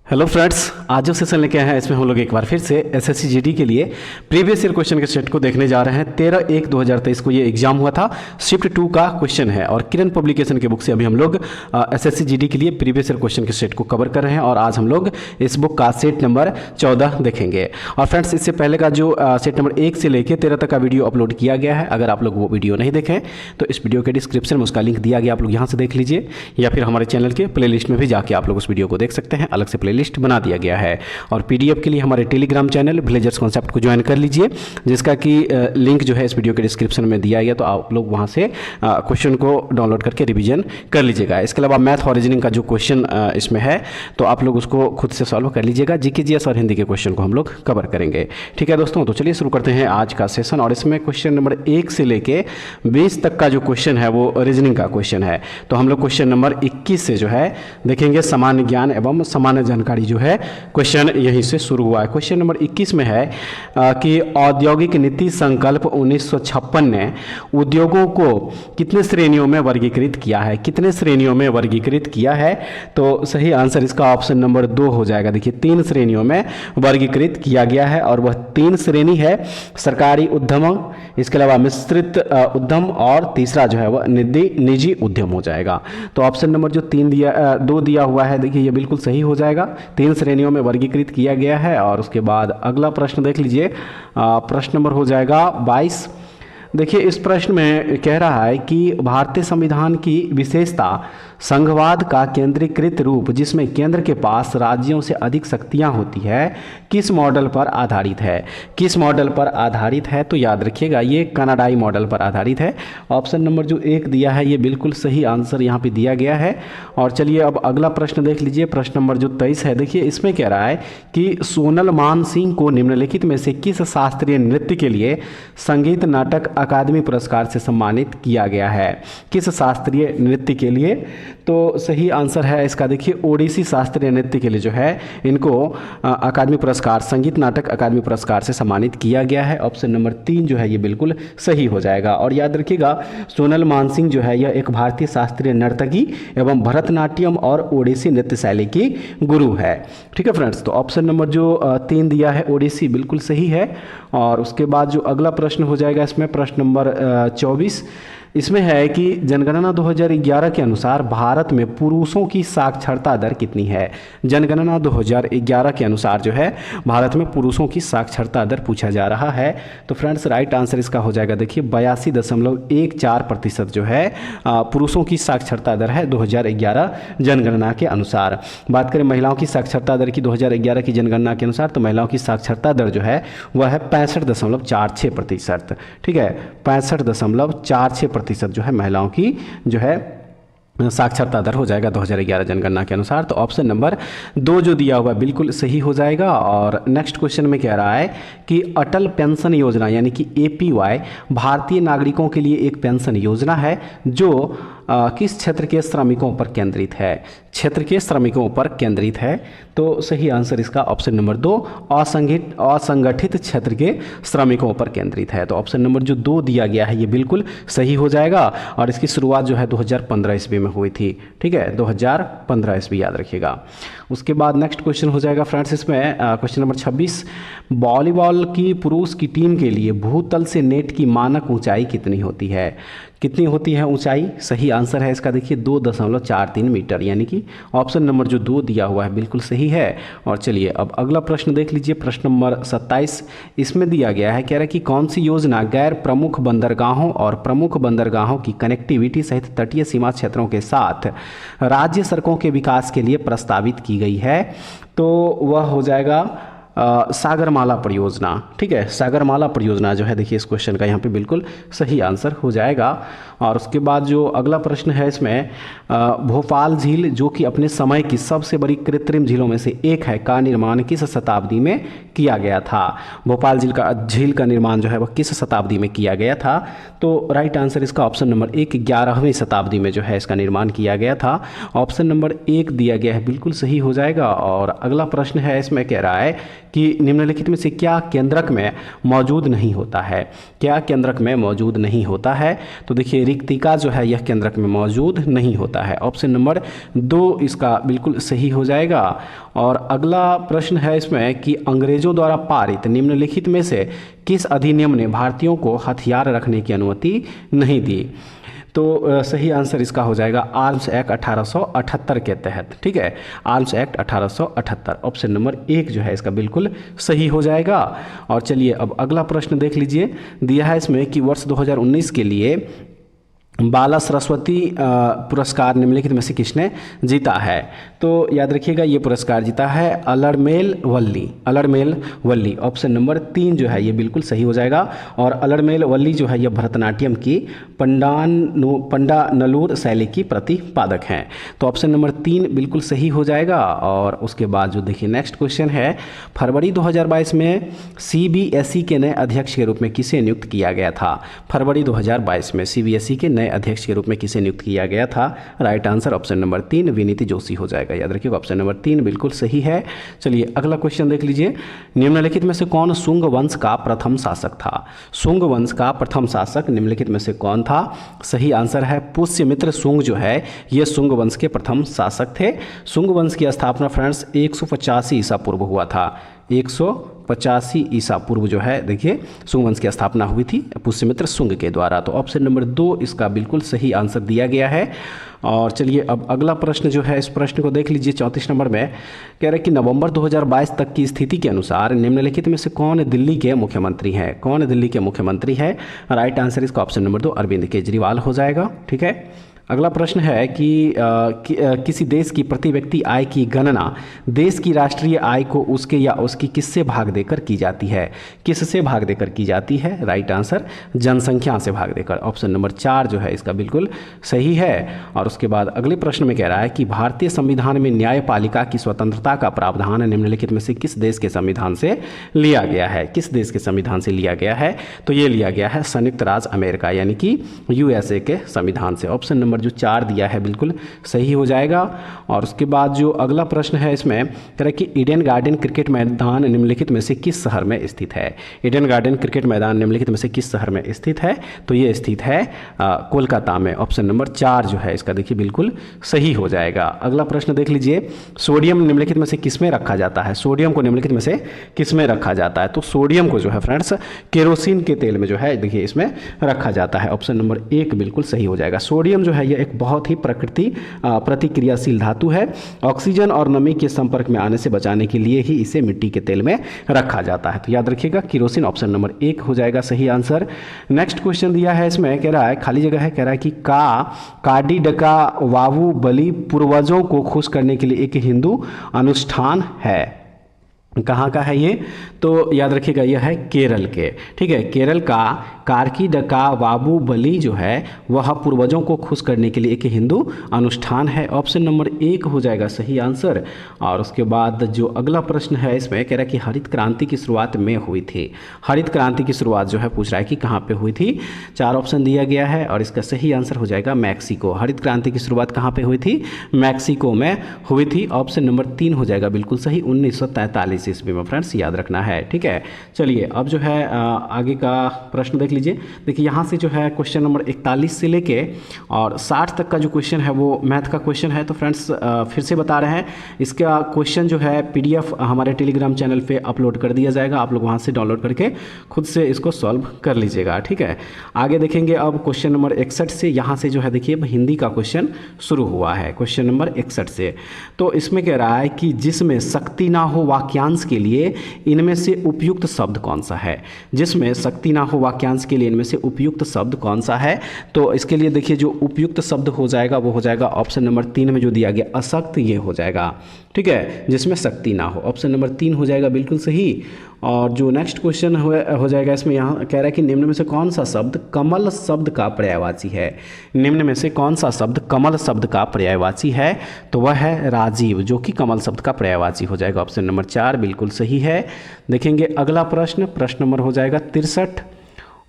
Hello friends, आज जो session लेके आए हैं इसमें हम लोग एक बार फिर से एसएससी जीडी के लिए प्रीवियस ईयर क्वेश्चन के सेट को देखने जा रहे हैं। 13/1/2023 को ये एग्जाम हुआ था। शिफ्ट 2 का क्वेश्चन है और किरण पब्लिकेशन के बुक से अभी हम लोग एसएससी जीडी के लिए प्रीवियस ईयर क्वेश्चन के सेट को कवर कर रहे हैं और आज हम लोग इस बुक का सेट नंबर 14 देखेंगे। और फ्रेंड्स, इससे पहले का जो सेट नंबर 1 से लेकर 13 तक का वीडियो अपलोड किया गया है। अगर आप लोग वो वीडियो नहीं देखें तो इस वीडियो के डिस्क्रिप्शन में उसका लिंक दिया गया, आप लोग यहाँ से देख लीजिए, या फिर हमारे चैनल के प्ले लिस्ट में भी जाके आप लोग उस वीडियो को देख सकते हैं। अलग से प्ले लिस्ट बना दिया गया है। और पीडीएफ के लिए हमारे टेलीग्राम चैनल विलेजर्स कॉन्सेप्ट को ज्वाइन कर लीजिए, जिसका कि लिंक जो है इस वीडियो के डिस्क्रिप्शन में दिया गया, तो आप लोग वहां से क्वेश्चन को डाउनलोड करके रिवीजन कर लीजिएगा। इसके अलावा मैथ और रीजनिंग का जो क्वेश्चन इसमें है तो आप लोग उसको खुद से सॉल्व कर लीजिएगा। जीके जीएस और हिंदी के क्वेश्चन को हम लोग कवर करेंगे। ठीक है दोस्तों, तो चलिए शुरू करते हैं आज का सेशन। और इसमें क्वेश्चन नंबर 1 से लेके 20 तक का जो क्वेश्चन है वो रीजनिंग का क्वेश्चन है। तो हम लोग क्वेश्चन नंबर 21 से जो है देखेंगे सामान्य ज्ञान एवं सामान्य जानकारी जो है क्वेश्चन यहीं से शुरू हुआ है। क्वेश्चन नंबर 21 में है कि औद्योगिक नीति संकल्प 1956 ने उद्योगों को कितने श्रेणियों में वर्गीकृत किया है। कितने श्रेणियों में वर्गीकृत किया है, तो सही आंसर इसका ऑप्शन नंबर 2 हो जाएगा। देखिए 3 श्रेणियों में वर्गीकृत किया गया है और वह 3 श्रेणी है सरकारी उद्यम, इसके अलावा मिश्रित उद्यम और तीसरा जो है वह निजी उद्यम हो जाएगा। तो ऑप्शन नंबर जो 2 दिया हुआ है, देखिए ये बिल्कुल सही हो जाएगा। 3 श्रेणियों में वर्गीकृत किया गया है। और उसके बाद अगला प्रश्न देख लीजिए, प्रश्न नंबर हो जाएगा 22। देखिए इस प्रश्न में कह रहा है कि भारतीय संविधान की विशेषता संघवाद का केंद्रीकृत रूप, जिसमें केंद्र के पास राज्यों से अधिक शक्तियां होती है, किस मॉडल पर आधारित है। किस मॉडल पर आधारित है, तो याद रखिएगा ये कनाडाई मॉडल पर आधारित है। ऑप्शन नंबर जो 1 दिया है ये बिल्कुल सही आंसर यहाँ पे दिया गया है। और चलिए अब अगला प्रश्न देख लीजिए, प्रश्न नंबर जो 23 है। देखिए इसमें कह रहा है कि सोनल मान सिंह को निम्नलिखित में से किस शास्त्रीय नृत्य के लिए संगीत नाटक अकादमी पुरस्कार से सम्मानित किया गया है। किस शास्त्रीय नृत्य के लिए, तो सही आंसर है इसका देखिए ओडिसी शास्त्रीय नृत्य के लिए जो है इनको अकादमी पुरस्कार, संगीत नाटक अकादमी पुरस्कार से सम्मानित किया गया है। ऑप्शन नंबर 3 जो है ये बिल्कुल सही हो जाएगा। और याद रखिएगा सोनल मानसिंह जो है यह एक भारतीय शास्त्रीय नर्तकी एवं भरतनाट्यम और ओडिसी नृत्य शैली की गुरु है। ठीक है फ्रेंड्स, तो ऑप्शन नंबर जो 3 दिया है ओडिसी बिल्कुल सही है। और उसके बाद जो अगला प्रश्न हो जाएगा इसमें प्रश्न नंबर 24, इसमें है कि जनगणना 2011 के अनुसार भारत में पुरुषों की साक्षरता दर कितनी है। जनगणना 2011 के अनुसार जो है भारत में पुरुषों की साक्षरता दर पूछा जा रहा है। तो फ्रेंड्स राइट आंसर इसका हो जाएगा देखिए 82.14% जो है पुरुषों की साक्षरता दर है 2011 जनगणना के अनुसार। बात करें महिलाओं की साक्षरता दर की 2011 की जनगणना के अनुसार, तो महिलाओं की साक्षरता दर जो है वह है 65.46%। ठीक है, 65.46% जो है महिलाओं की जो है साक्षरता दर हो जाएगा 2011 जनगणना के अनुसार। तो ऑप्शन नंबर 2 जो दिया हुआ है बिल्कुल सही हो जाएगा। और नेक्स्ट क्वेश्चन में कह रहा है कि अटल पेंशन योजना यानी कि APY भारतीय नागरिकों के लिए एक पेंशन योजना है जो किस क्षेत्र के श्रमिकों पर केंद्रित है। क्षेत्र के श्रमिकों पर केंद्रित है, तो सही आंसर इसका ऑप्शन नंबर 2 असंगठित क्षेत्र के श्रमिकों पर केंद्रित है। तो ऑप्शन नंबर जो 2 दिया गया है ये बिल्कुल सही हो जाएगा। और इसकी शुरुआत जो है 2015 ईस्वी में हुई थी। ठीक है, 2015 ईस्वी याद रखिएगा। उसके बाद नेक्स्ट क्वेश्चन हो जाएगा फ्रेंड्स इसमें क्वेश्चन नंबर 26, वॉलीबॉल की पुरुष की टीम के लिए भूतल से नेट की मानक ऊंचाई कितनी होती है। कितनी होती है ऊंचाई, सही आंसर है इसका देखिए 2.43 मीटर, यानी कि ऑप्शन नंबर जो 2 दिया हुआ है बिल्कुल सही है। और चलिए अब अगला प्रश्न देख लीजिए, प्रश्न नंबर 27। इसमें दिया गया है, कह रहा है कि कौन सी योजना गैर प्रमुख बंदरगाहों और प्रमुख बंदरगाहों की कनेक्टिविटी सहित तटीय सीमा क्षेत्रों के साथ राज्य सड़कों के विकास के लिए प्रस्तावित की गई है। तो वह हो जाएगा सागरमाला परियोजना। ठीक है, सागरमाला परियोजना जो है देखिए इस क्वेश्चन का यहाँ पे बिल्कुल सही आंसर हो जाएगा। और उसके बाद जो अगला प्रश्न है इसमें भोपाल झील जो कि अपने समय की सबसे बड़ी कृत्रिम झीलों में से एक है का निर्माण किस शताब्दी में किया गया था। भोपाल झील का निर्माण जो है वह किस शताब्दी में किया गया था, तो राइट आंसर इसका ऑप्शन नंबर 1 11वीं शताब्दी में जो है इसका निर्माण किया गया था। ऑप्शन नंबर 1 दिया गया है बिल्कुल सही हो जाएगा। और अगला प्रश्न है इसमें कह रहा है कि निम्नलिखित में से क्या केंद्रक में मौजूद नहीं होता है, क्या केंद्रक में मौजूद नहीं होता है। तो देखिए रिक्तिका जो है यह केंद्रक में मौजूद नहीं होता है। ऑप्शन नंबर 2 इसका बिल्कुल सही हो जाएगा। और अगला प्रश्न है इसमें कि अंग्रेजों द्वारा पारित निम्नलिखित में से किस अधिनियम ने भारतीयों को हथियार रखने की अनुमति नहीं दी। तो सही आंसर इसका हो जाएगा आर्म्स एक्ट 1878 के तहत। ठीक है, आर्म्स एक्ट 1878 ऑप्शन नंबर 1 जो है इसका बिल्कुल सही हो जाएगा। और चलिए अब अगला प्रश्न देख लीजिए, दिया है इसमें कि वर्ष 2019 के लिए बाला सरस्वती पुरस्कार निम्नलिखित में से किसने जीता है। तो याद रखिएगा ये पुरस्कार जीता है अलड़मेल वल्ली। ऑप्शन नंबर 3 जो है ये बिल्कुल सही हो जाएगा। और अलड़मेल वल्ली जो है ये भरतनाट्यम की पंडानलूर शैली की प्रतिपादक हैं। तो ऑप्शन नंबर 3 बिल्कुल सही हो जाएगा। और उसके बाद जो देखिए नेक्स्ट क्वेश्चन है, फरवरी 2022 में CBSE के नए अध्यक्ष के रूप में किसे नियुक्त किया गया था। फरवरी 2022 में CBSE के नए अध्यक्ष के रूप में किसे नियुक्त किया गया था। Right answer option number 3 Viniti Joshi हो जाएगा। याद रखिएगा ऑप्शन नंबर 3 बिल्कुल सही है। चलिए अगला क्वेश्चन देख लीजिए, निम्नलिखित में से कौन शुंग वंश का प्रथम शासक था। शुंग वंश का प्रथम शासक निम्नलिखित में से कौन था। सही आंसर है पुष्यमित्र शुंग जो है ये शुंग वंश के प्रथम शासक थे। शुंग वंश की स्थापना फ्रेंड्स 185 ईसा पूर्व हुआ था। 185 ईसा पूर्व जो है देखिए शुंग वंश की स्थापना हुई थी पुष्यमित्र शुंग के द्वारा। तो ऑप्शन नंबर 2 इसका बिल्कुल सही आंसर दिया गया है। और चलिए अब अगला प्रश्न जो है इस प्रश्न को देख लीजिए, 34 नंबर में कह रहे हैं कि नवंबर 2022 तक की स्थिति के अनुसार निम्नलिखित में से कौन दिल्ली के मुख्यमंत्री हैं। कौन दिल्ली के मुख्यमंत्री है। राइट आंसर इसका ऑप्शन नंबर 2 अरविंद केजरीवाल हो जाएगा। ठीक है, अगला प्रश्न है कि किसी देश की प्रति व्यक्ति आय की गणना देश की राष्ट्रीय आय को उसके या उसकी किससे भाग देकर की जाती है। किससे भाग देकर की जाती है। राइट आंसर जनसंख्या से भाग देकर। ऑप्शन नंबर 4 जो है इसका बिल्कुल सही है। और उसके बाद अगले प्रश्न में कह रहा है कि भारतीय संविधान में न्यायपालिका की स्वतंत्रता का प्रावधान निम्नलिखित में से किस देश के संविधान से लिया गया है। किस देश के संविधान से लिया गया है। तो ये लिया गया है संयुक्त राज्य अमेरिका यानी कि USA के संविधान से। ऑप्शन नंबर जो 4 दिया है बिल्कुल सही हो जाएगा। और उसके बाद जो अगला प्रश्न है इसमें कह रहा है कि ईडन गार्डन क्रिकेट मैदान निम्नलिखित में से किस शहर में स्थित है। ईडन गार्डन क्रिकेट मैदान निम्नलिखित में से किस शहर में स्थित है। तो ये स्थित है कोलकाता में। ऑप्शन नंबर 4 जो है इसका देखिए बिल्कुल सही हो जाएगा। अगला प्रश्न देख लीजिए, सोडियम निम्नलिखित में से किस में रखा जाता है। सोडियम को निम्नलिखित में से किस में रखा जाता है। तो सोडियम को जो है फ्रेंड्स केरोसिन के तेल में जो है देखिए इसमें रखा जाता है। ऑप्शन नंबर 1 बिल्कुल सही हो जाएगा। सोडियम जो है ये एक बहुत ही प्रतिक्रियाशील धातु है। ऑक्सीजन और नमी के संपर्क में आने से बचाने के लिए ही इसे मिट्टी के तेल में रखा जाता है। तो याद रखिएगा केरोसिन ऑप्शन नंबर 1 हो जाएगा सही आंसर। नेक्स्ट क्वेश्चन दिया है इसमें कह रहा है खाली जगह है, कह रहा है कि काडी डका वावू बलि पूर्वजों को खुश करने के लिए एक हिंदू अनुष्ठान है। कहाँ का है ये। तो याद रखिएगा यह है केरल के। ठीक है, केरल का कार्की डका वाबू बलि जो है वह पूर्वजों को खुश करने के लिए एक हिंदू अनुष्ठान है। ऑप्शन नंबर 1 हो जाएगा सही आंसर। और उसके बाद जो अगला प्रश्न है इसमें कह रहा है कि हरित क्रांति की शुरुआत में हुई थी। हरित क्रांति की शुरुआत जो है पूछ रहा है कि कहाँ पे हुई थी। 4 ऑप्शन दिया गया है और इसका सही आंसर हो जाएगा मैक्सिको। हरित क्रांति की शुरुआत कहाँ पे हुई थी। मैक्सिको में हुई थी। ऑप्शन नंबर 3 हो जाएगा बिल्कुल सही 1943 ईस्वी में फ्रेंड्स याद रखना है। ठीक है, चलिए अब जो है आगे का प्रश्न देख लीजिए। देखिए यहाँ से जो है क्वेश्चन नंबर 41 से लेके और 60 तक का जो क्वेश्चन है वो मैथ का क्वेश्चन है। तो फ्रेंड्स फिर से बता रहे हैं इसका क्वेश्चन जो है PDF हमारे टेलीग्राम चैनल पे अपलोड कर दिया जाएगा। आप लोग वहाँ से डाउनलोड करके खुद से इसको सॉल्व कर लीजिएगा। ठीक है, आगे देखेंगे अब क्वेश्चन नंबर 61 से। यहाँ से जो है देखिए हिंदी का क्वेश्चन शुरू हुआ है क्वेश्चन नंबर 61 से। तो इसमें कह रहा है कि जिसमें शक्ति ना हो वाक्यांश के लिए इनमें से उपयुक्त शब्द कौन सा है। जिसमें शक्ति ना हो वाक्यांश के लिए इनमें से उपयुक्त शब्द कौन सा है। तो इसके लिए देखिए जो उपयुक्त शब्द हो जाएगा वो हो जाएगा ऑप्शन नंबर 3 में जो दिया गया अशक्त ये हो जाएगा। ठीक है, जिसमें शक्ति ना हो। ऑप्शन नंबर 3 हो जाएगा बिल्कुल सही। और जो नेक्स्ट क्वेश्चन हो जाएगा इसमें यहाँ कह रहा है कि निम्न में से कौन सा शब्द कमल शब्द का पर्यायवाची है। निम्न में से कौन सा शब्द कमल शब्द का पर्यायवाची है। तो वह है राजीव जो कि कमल शब्द का पर्यायवाची हो जाएगा। ऑप्शन नंबर 4 बिल्कुल सही है। देखेंगे अगला प्रश्न नंबर हो जाएगा 63।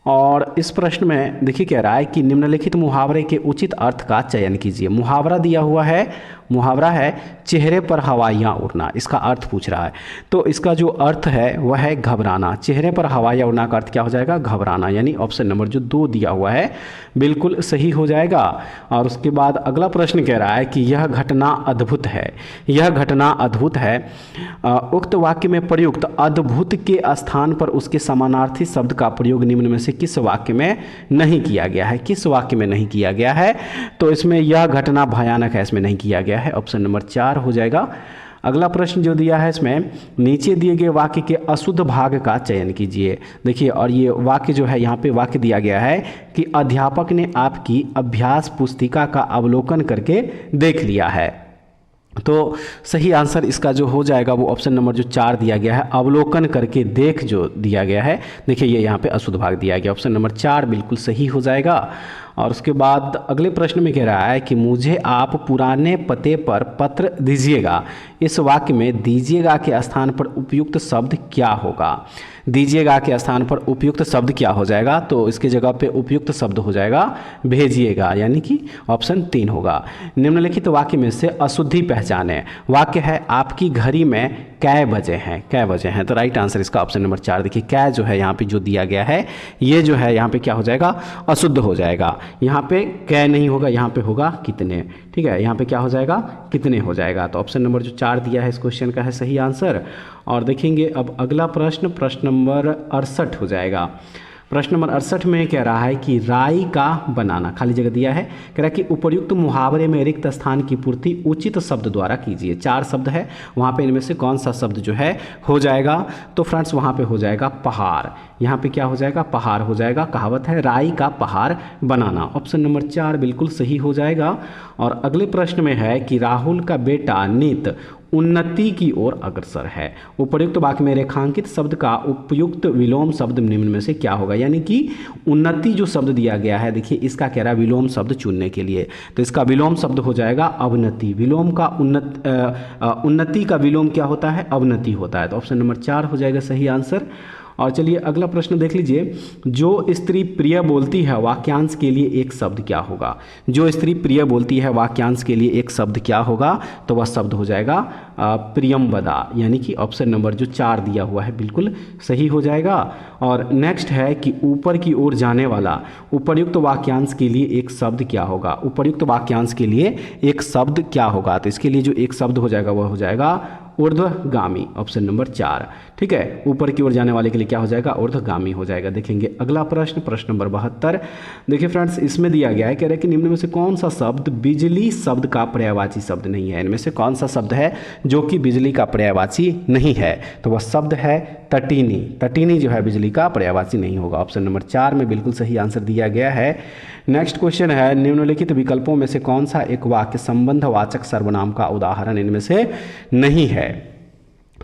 और इस प्रश्न में देखिए कह रहा है कि निम्नलिखित मुहावरे के उचित अर्थ का चयन कीजिए। मुहावरा दिया हुआ है मुहावरा है चेहरे पर हवाइयाँ उड़ना, इसका अर्थ पूछ रहा है। तो इसका जो अर्थ है वह है घबराना। चेहरे पर हवाइयाँ उड़ना का अर्थ क्या हो जाएगा? घबराना, यानी ऑप्शन नंबर जो 2 दिया हुआ है बिल्कुल सही हो जाएगा। और उसके बाद अगला प्रश्न कह रहा है कि यह घटना अद्भुत है। यह घटना अद्भुत है। उक्त वाक्य में प्रयुक्त अद्भुत के स्थान पर उसके समानार्थी शब्द का प्रयोग निम्न में से किस वाक्य में नहीं किया गया है? किस वाक्य में नहीं किया गया है? तो इसमें यह घटना भयानक है, इसमें नहीं किया गया है, ऑप्शन नंबर 4 हो जाएगा। अगला प्रश्न जो दिया है इसमें नीचे दिए गए वाक्य के अशुद्ध भाग का चयन कीजिए। देखिए, और ये वाक्य जो है यहाँ पे वाक्य दिया गया है कि अध्यापक ने आपकी अभ्यास पुस्तिका का अवलोकन करके देख लिया है। तो सही आंसर इसका जो हो जाएगा वो ऑप्शन नंबर जो 4 दिया गया है, अवलोकन करके देख जो दिया गया है। देखिए ये यहाँ पे अशुद्ध भाग दिया गया, ऑप्शन नंबर 4 बिल्कुल सही हो जाएगा। और उसके बाद अगले प्रश्न में कह रहा है कि मुझे आप पुराने पते पर पत्र दीजिएगा। इस वाक्य में दीजिएगा के स्थान पर उपयुक्त शब्द क्या होगा? दीजिएगा के स्थान पर उपयुक्त शब्द क्या हो जाएगा? तो इसके जगह पे उपयुक्त शब्द हो जाएगा भेजिएगा, यानी कि ऑप्शन 3 होगा। निम्नलिखित वाक्य में से अशुद्धि पहचाने। वाक्य है आपकी घड़ी में कै बजे हैं, कै बजे हैं। तो राइट आंसर इसका ऑप्शन नंबर 4। देखिए कै जो है यहाँ पे जो दिया गया है ये जो है यहाँ पे क्या हो जाएगा? अशुद्ध हो जाएगा। यहाँ पे कै नहीं होगा, यहाँ पे होगा कितने। ठीक है, यहाँ पे क्या हो जाएगा? कितने हो जाएगा। तो ऑप्शन नंबर जो 4 दिया है इस क्वेश्चन का है सही आंसर। और देखेंगे अब अगला प्रश्न, प्रश्न नंबर 68 हो जाएगा। प्रश्न नंबर 68 में कह रहा है कि राई का बनाना, खाली जगह दिया है, कह रहा है कि उपर्युक्त मुहावरे में रिक्त स्थान की पूर्ति उचित शब्द द्वारा कीजिए। 4 शब्द है, वहाँ पे इनमें से कौन सा शब्द जो है हो जाएगा? तो फ्रेंड्स वहाँ पे हो जाएगा पहाड़। यहाँ पे क्या हो जाएगा? पहाड़ हो जाएगा। कहावत है राई का पहाड़ बनाना, ऑप्शन नंबर 4 बिल्कुल सही हो जाएगा। और अगले प्रश्न में है कि राहुल का बेटा नित उन्नति की ओर अग्रसर है। उपर्युक्त वाक्य में रेखांकित शब्द का उपयुक्त विलोम शब्द निम्न में से क्या होगा? यानी कि उन्नति जो शब्द दिया गया है, देखिए इसका कह रहा है विलोम शब्द चुनने के लिए, तो इसका विलोम शब्द हो जाएगा अवनति। विलोम का उन्नति का विलोम क्या होता है? अवनति होता है। तो ऑप्शन नंबर 4 हो जाएगा सही आंसर। और चलिए अगला प्रश्न देख लीजिए, जो स्त्री प्रिय बोलती है वाक्यांश के लिए एक शब्द क्या होगा? जो स्त्री प्रिय बोलती है वाक्यांश के लिए एक शब्द क्या होगा? तो वह शब्द हो जाएगा प्रियंवदा, यानी कि ऑप्शन नंबर जो 4 दिया हुआ है बिल्कुल सही हो जाएगा। और नेक्स्ट है कि ऊपर की ओर जाने वाला उपर्युक्त वाक्यांश के लिए एक शब्द क्या होगा? उपर्युक्त वाक्यांश के लिए एक शब्द क्या होगा? तो इसके लिए जो एक शब्द हो जाएगा वह हो जाएगा ऊर्ध्वगामी, ऑप्शन नंबर 4। ठीक है, ऊपर की ओर जाने वाले के लिए क्या हो जाएगा? ऊर्ध्वगामी हो जाएगा। देखेंगे अगला प्रश्न, प्रश्न नंबर 72। देखिए फ्रेंड्स, इसमें दिया गया है, कह रहे हैं कि निम्न में से कौन सा शब्द बिजली शब्द का पर्यायवाची शब्द नहीं है? इनमें से कौन सा शब्द है जो कि बिजली का पर्यायवाची नहीं है? तो वह शब्द है तटीनी। तटीनी जो है बिजली का पर्यायवाची नहीं होगा, ऑप्शन नंबर 4 में बिल्कुल सही आंसर दिया गया है। नेक्स्ट क्वेश्चन है, निम्नलिखित विकल्पों में से कौन सा एक वाक्य संबंधवाचक सर्वनाम का उदाहरण इनमें से नहीं है?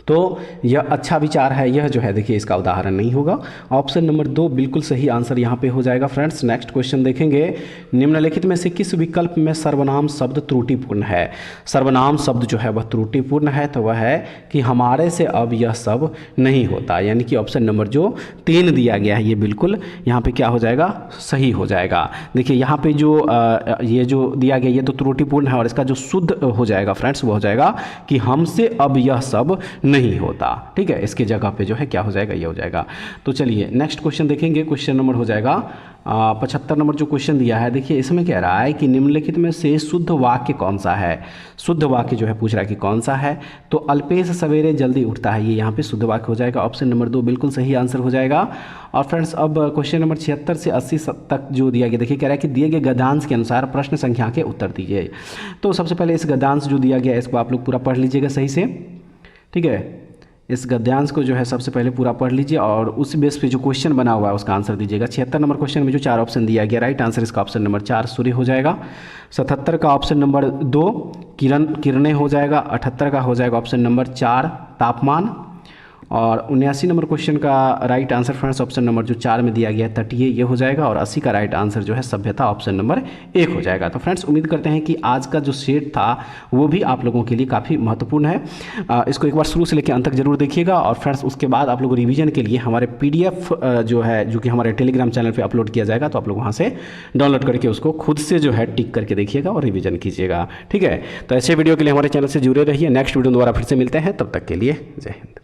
तो यह अच्छा विचार है, यह जो है देखिए इसका उदाहरण नहीं होगा, ऑप्शन नंबर 2 बिल्कुल सही आंसर यहाँ पे हो जाएगा। फ्रेंड्स नेक्स्ट क्वेश्चन देखेंगे, निम्नलिखित में से किस विकल्प में सर्वनाम शब्द त्रुटिपूर्ण है? सर्वनाम शब्द जो है वह त्रुटिपूर्ण है, तो वह है कि हमारे से अब यह सब नहीं होता, यानी कि ऑप्शन नंबर जो 3 दिया गया है ये बिल्कुल यहाँ पे क्या हो जाएगा? सही हो जाएगा। देखिए यहाँ पे जो ये जो दिया गया ये तो त्रुटिपूर्ण है, और इसका जो शुद्ध हो जाएगा फ्रेंड्स वो हो जाएगा कि हमसे अब यह सब नहीं होता। ठीक है, इसके जगह पे जो है क्या हो जाएगा? ये हो जाएगा। तो चलिए नेक्स्ट क्वेश्चन देखेंगे, क्वेश्चन नंबर हो जाएगा 75 नंबर जो क्वेश्चन दिया है। देखिए इसमें कह रहा है कि निम्नलिखित में से शुद्ध वाक्य कौन सा है? शुद्ध वाक्य जो है पूछ रहा है कि कौन सा है? तो अल्पेश सवेरे जल्दी उठता है, ये यहाँ पे शुद्ध वाक्य हो जाएगा, ऑप्शन नंबर 2 बिल्कुल सही आंसर हो जाएगा। और फ्रेंड्स अब क्वेश्चन नंबर 76 से 80 तक जो दिया गया, देखिए कह रहा है कि दिए गए गद्यांश के अनुसार प्रश्न संख्या के उत्तर दीजिए। तो सबसे पहले इस गद्यांश जो दिया गया है इसको आप लोग पूरा पढ़ लीजिएगा सही से। ठीक है, इस गद्यांश को जो है सबसे पहले पूरा पढ़ लीजिए और उस बेस पे जो क्वेश्चन बना हुआ है उसका आंसर दीजिएगा। 76 नंबर क्वेश्चन में जो 4 ऑप्शन दिया गया, राइट आंसर इसका ऑप्शन नंबर 4 सूर्य हो जाएगा। 77 का ऑप्शन नंबर 2 किरणें हो जाएगा। 78 का हो जाएगा ऑप्शन नंबर 4 तापमान। और 79 नंबर क्वेश्चन का right answer friends option number जो 4 में दिया गया है तटीय, ये हो जाएगा। और 80 का राइट आंसर जो है सभ्यता, ऑप्शन नंबर 1 हो जाएगा। तो फ्रेंड्स उम्मीद करते हैं कि आज का जो सेट था वो भी आप लोगों के लिए काफ़ी महत्वपूर्ण है। इसको एक बार शुरू से लेकर अंत तक जरूर देखिएगा। और फ्रेंड्स उसके बाद आप लोग रिवीजन के लिए हमारे PDF जो है, जो कि हमारे टेलीग्राम चैनल पे अपलोड किया जाएगा, तो आप लोग वहाँ से डाउनलोड करके उसको खुद से जो है टिक करके देखिएगा और रिवीजन कीजिएगा। ठीक है, तो ऐसे वीडियो के लिए हमारे चैनल से जुड़े रहिए। नेक्स्ट वीडियो दोबारा फिर से मिलते हैं, तब तक के लिए जय हिंद।